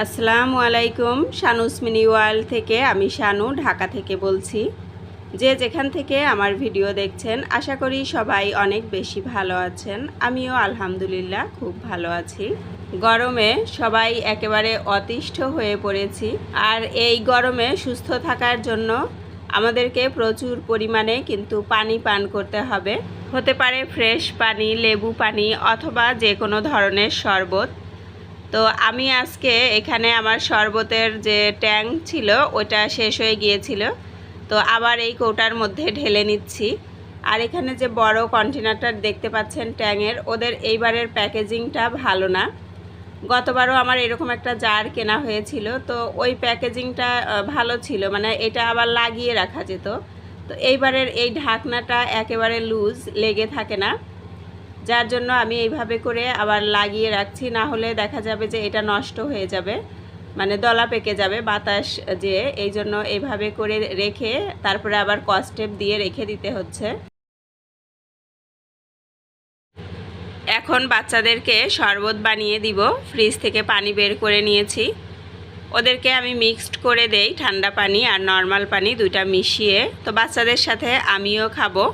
আসসালামু আলাইকুম। শানুস mini world থেকে আমি শানু ঢাকা থেকে বলছি। যে যেখান থেকে আমার ভিডিও দেখছেন আশা করি সবাই অনেক বেশি ভালো আছেন। আমিও আলহামদুলিল্লাহ খুব ভালো আছি। গরমে সবাই একেবারে অতিষ্ঠ হয়ে পড়েছি, আর এই গরমে সুস্থ থাকার জন্য আমাদেরকে প্রচুর পরিমাণে কিন্তু পানি পান করতে হবে। হতে পারে ফ্রেশ পানি, লেবু পানি অথবা যে কোনো ধরনের শরবত। তো আমি আজকে এখানে আমার শরবতের যে ট্যাঙ্ক ছিল ওটা শেষ হয়ে গিয়েছিল, তো আবার এই কৌটার মধ্যে ঢেলে নিচ্ছি। আর এখানে যে বড় কন্টেনারটা দেখতে পাচ্ছেন ট্যাঙের, ওদের এইবারের প্যাকেজিংটা ভালো না। গতবারও আমার এরকম একটা জার কেনা হয়েছিল, তো ওই প্যাকেজিংটা ভালো ছিল, মানে এটা আবার লাগিয়ে রাখা যেত। তো এইবারের এই ঢাকনাটা একেবারে লুজ, লেগে থাকে না, যার জন্য আমি এইভাবে করে আবার লাগিয়ে রাখছি। না হলে দেখা যাবে যে এটা নষ্ট হয়ে যাবে, মানে দলা পেকে যাবে বাতাস যে, এই জন্য এইভাবে করে রেখে তারপরে আবার কস্টেপ দিয়ে রেখে দিতে হচ্ছে। এখন বাচ্চাদেরকে শরবত বানিয়ে দিব। ফ্রিজ থেকে পানি বের করে নিয়েছি, ওদেরকে আমি মিক্সড করে দেই, ঠান্ডা পানি আর নর্মাল পানি দুইটা মিশিয়ে। তো বাচ্চাদের সাথে আমিও খাবো।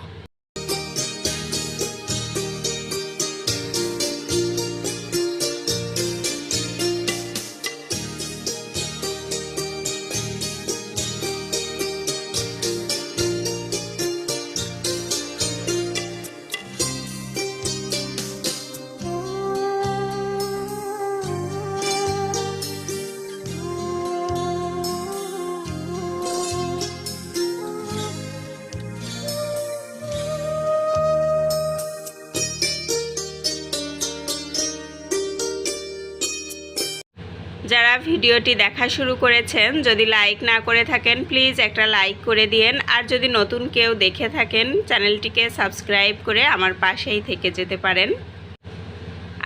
যারা ভিডিওটি দেখা শুরু করেছেন, যদি লাইক না করে থাকেন প্লিজ একটা লাইক করে দিয়েন। আর যদি নতুন কেউ দেখে থাকেন চ্যানেলটিকে সাবস্ক্রাইব করে আমার পাশেই থেকে যেতে পারেন।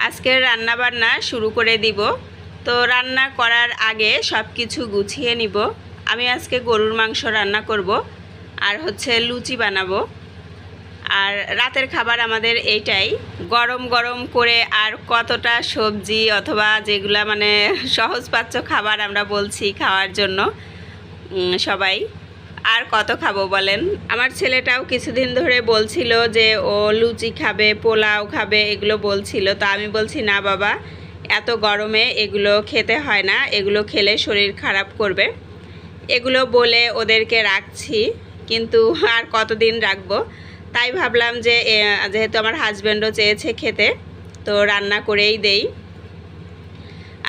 আজকের রান্নাবান্না শুরু করে দিব। তো রান্না করার আগে সব কিছু গুছিয়ে নিব। আমি আজকে গরুর মাংস রান্না করব, আর হচ্ছে লুচি বানাবো। আর রাতের খাবার আমাদের এইটাই, গরম গরম করে আর কতটা সবজি অথবা যেগুলা মানে সহজপাচ্য খাবার আমরা বলছি খাওয়ার জন্য সবাই, আর কত খাবো বলেন। আমার ছেলেটাও কিছুদিন ধরে বলছিল যে ও লুচি খাবে, পোলাও খাবে, এগুলো বলছিল। তো আমি বলছি না বাবা, এত গরমে এগুলো খেতে হয় না, এগুলো খেলে শরীর খারাপ করবে। এগুলো বলে ওদেরকে রাখছি, কিন্তু আর কতদিন রাখবো। তাই ভাবলাম যে যেহেতু আমার হাজব্যান্ডও চেয়েছে খেতে, তো রান্না করেই দেই।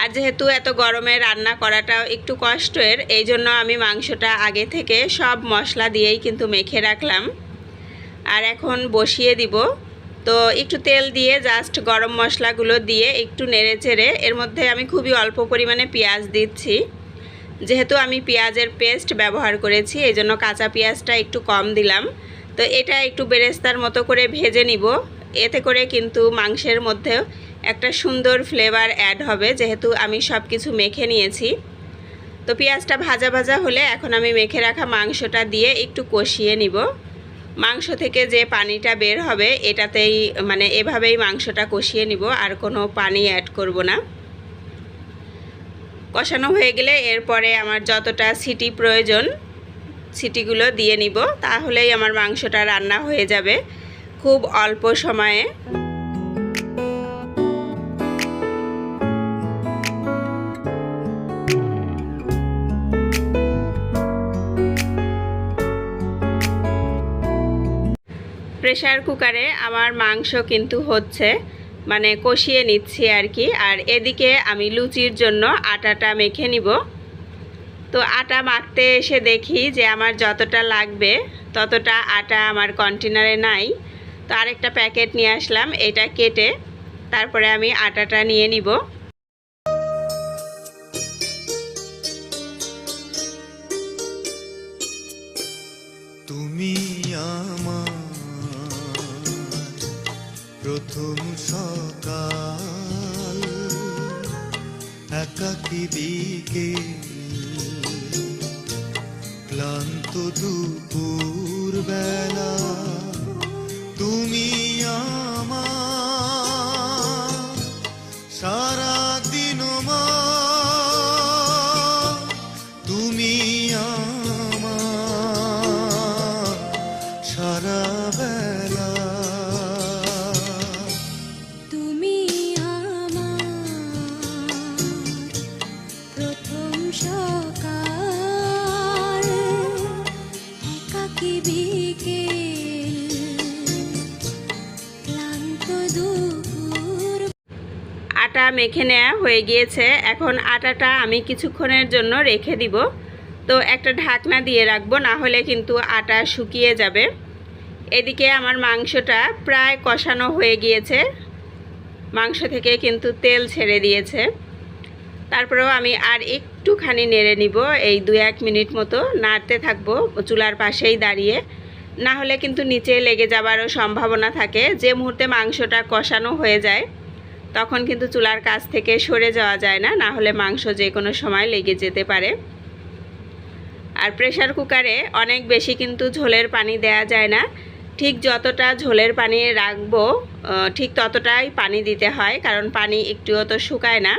আর যেহেতু এত গরমে রান্না করাটাও একটু কষ্টের, এই জন্য আমি মাংসটা আগে থেকে সব মশলা দিয়েই কিন্তু মেখে রাখলাম। আর এখন বসিয়ে দিব। তো একটু তেল দিয়ে জাস্ট গরম মশলাগুলো দিয়ে একটু নেড়ে চেড়ে এর মধ্যে আমি খুবই অল্প পরিমাণে পেঁয়াজ দিচ্ছি। যেহেতু আমি পেঁয়াজের পেস্ট ব্যবহার করেছি, এই জন্য কাঁচা পেঁয়াজটা একটু কম দিলাম। তো এটা একটু বেরেস্তার মতো করে ভেজে নিব। এতে করে কিন্তু মাংসের মধ্যেও একটা সুন্দর ফ্লেভার অ্যাড হবে, যেহেতু আমি সব কিছু মেখে নিয়েছি। তো পেঁয়াজটা ভাজা ভাজা হলে এখন আমি মেখে রাখা মাংসটা দিয়ে একটু কষিয়ে নিব। মাংস থেকে যে পানিটা বের হবে এটাতেই, মানে এভাবেই মাংসটা কষিয়ে নিব, আর কোনো পানি অ্যাড করব না। কষানো হয়ে গেলে এরপরে আমার যতটা সিটি প্রয়োজন সিটিগুলো দিয়ে নিব, তাহলেই আমার মাংসটা রান্না হয়ে যাবে খুব অল্প সময়ে। প্রেসার কুকারে আমার মাংস কিন্তু হচ্ছে, মানে কষিয়ে নিচ্ছি আর কি। আর এদিকে আমি লুচির জন্য আটাটা মেখে নিব। তো আটা মাখতে এসে দেখি যে আমার যতটা লাগবে ততটা আটা আমার কন্টেনারে নাই। তো আরেকটা প্যাকেট নিয়ে আসলাম, এটা কেটে তারপরে আমি আটাটা নিয়ে নিব। তুমি আমার প্রথম সকাল, একাকী দিকে ক্লান্ত দুপুর বেলা, তুমি আমার সারা দিন মেখে নেওয়া হয়ে গিয়েছে। এখন আটাটা আমি কিছুক্ষণের জন্য রেখে দিব। তো একটা ঢাকনা দিয়ে রাখবো, না হলে কিন্তু আটা শুকিয়ে যাবে। এদিকে আমার মাংসটা প্রায় কষানো হয়ে গিয়েছে, মাংস থেকে কিন্তু তেল ছেড়ে দিয়েছে। তারপরেও আমি আর একটুখানি নেড়ে নিব, এই 2-1 মিনিট মতো নাড়তে থাকবো চুলার পাশেই দাঁড়িয়ে, না হলে কিন্তু নিচে লেগে যাবারও সম্ভাবনা থাকে। যে মুহূর্তে মাংসটা কষানো হয়ে যায় তখন কিন্তু চুলার কাছ থেকে সরে যাওয়া যায় না, না হলে মাংস যে কোনো সময় লেগে যেতে পারে। আর প্রেসার কুকারে অনেক বেশি কিন্তু ঝোলের পানি দেয়া যায় না, ঠিক যতটা ঝোলের পানি রাখবো ঠিক ততটাই পানি দিতে হয়, কারণ পানি একটুও তো শুকায় না।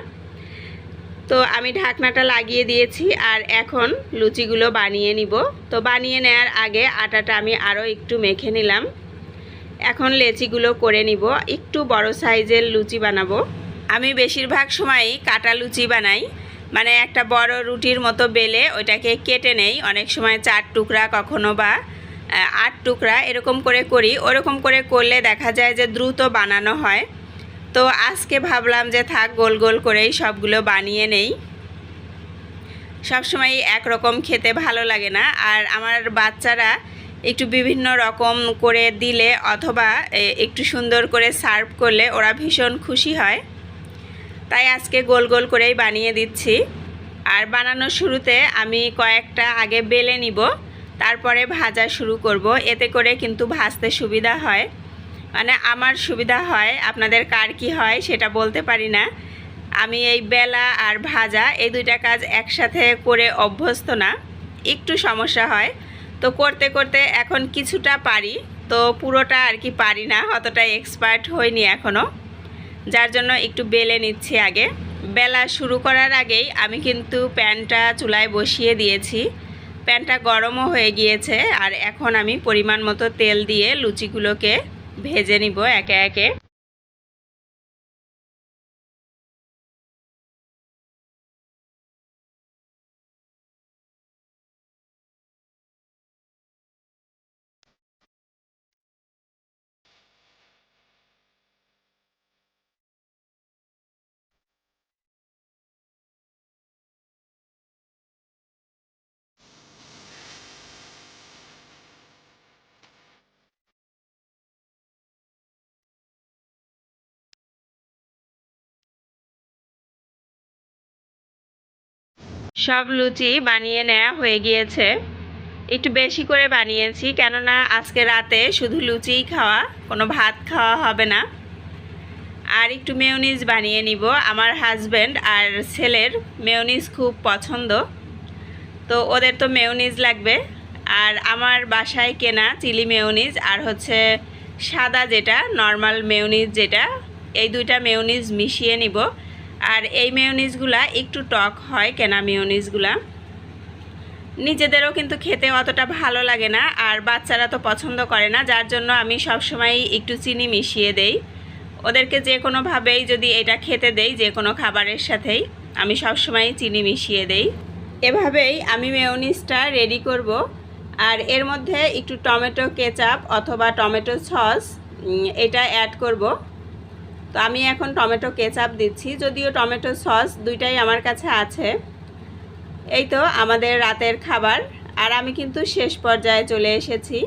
তো আমি ঢাকনাটা লাগিয়ে দিয়েছি আর এখন লুচিগুলো বানিয়ে নিব। তো বানিয়ে নেওয়ার আগে আটাটা আমি আরও একটু মেখে নিলাম। এখন লেচিগুলো করে নিব, একটু বড় সাইজের লুচি বানাবো। আমি বেশিরভাগ সময়ই কাটা লুচি বানাই, মানে একটা বড় রুটির মতো বেলে ওইটাকে কেটে নেই। অনেক সময় 4 টুকরা, কখনো বা 8 টুকরা এরকম করে করি। ওরকম করে করলে দেখা যায় যে দ্রুত বানানো হয়। তো আজকে ভাবলাম যে থাক, গোল গোল করেই সবগুলো বানিয়ে নেই। সবসময় একরকম খেতে ভালো লাগে না, আর আমার বাচ্চারা একটু বিভিন্ন রকম করে দিলে অথবা একটু সুন্দর করে সার্ভ করলে ওরা ভীষণ খুশি হয়। তাই আজকে গোল গোল করেই বানিয়ে দিচ্ছি। আর বানানোর শুরুতে আমি কয়েকটা আগে বেলে নিব, তারপরে ভাজা শুরু করব। এতে করে কিন্তু ভাজতে সুবিধা হয়, মানে আমার সুবিধা হয়। আপনাদের কার কি হয় সেটা বলতে পারি না। আমি এই বেলা আর ভাজা এই দুইটা কাজ একসাথে করে অভ্যস্ত না, একটু সমস্যা হয়। তো করতে করতে এখন কিছুটা পারি, তো পুরোটা আর কি পারি না, অতটা এক্সপার্ট হইনি এখনও, যার জন্য একটু বেলে নিচ্ছি আগে। বেলা শুরু করার আগেই আমি কিন্তু প্যানটা চুলায় বসিয়ে দিয়েছি। প্যানটা গরমও হয়ে গিয়েছে, আর এখন আমি পরিমাণ মতো তেল দিয়ে লুচিগুলোকে ভেজে নিব একে একে। সব লুচি বানিয়ে নেওয়া হয়ে গিয়েছে। একটু বেশি করে বানিয়েছি, কেননা আজকে রাতে শুধু লুচিই খাওয়া, কোনো ভাত খাওয়া হবে না। আর একটু মেয়োনিজ বানিয়ে নিব। আমার হাজব্যান্ড আর ছেলের মেয়োনিজ খুব পছন্দ, তো ওদের তো মেয়োনিজ লাগবে। আর আমার বাসায় কেনা চিলি মেয়োনিজ আর হচ্ছে সাদা যেটা নর্মাল মেয়োনিজ যেটা, এই দুইটা মেয়োনিজ মিশিয়ে নিব। আর এই মেয়োনিজগুলা একটু টক হয়, কেনা মেয়োনিজগুলা নিজেদেরও কিন্তু খেতে অতটা ভালো লাগে না, আর বাচ্চারা তো পছন্দ করে না, যার জন্য আমি সবসময় একটু চিনি মিশিয়ে দেই ওদেরকে। যে কোনোভাবেই যদি এটা খেতে দেই, যে কোনো খাবারের সাথেই আমি সবসময় চিনি মিশিয়ে দেই। এভাবেই আমি মেয়োনিজটা রেডি করব। আর এর মধ্যে একটু টমেটো কেচাপ অথবা টমেটো সস এটা অ্যাড করব। তো আমি এখন টমেটো কেচাপ দিচ্ছি, যদিও টমেটো সস দুইটাই আমার কাছে আছে। এই তো আমাদের রাতের খাবার, আর আমি কিন্তু শেষ পর্যায়ে চলে এসেছি।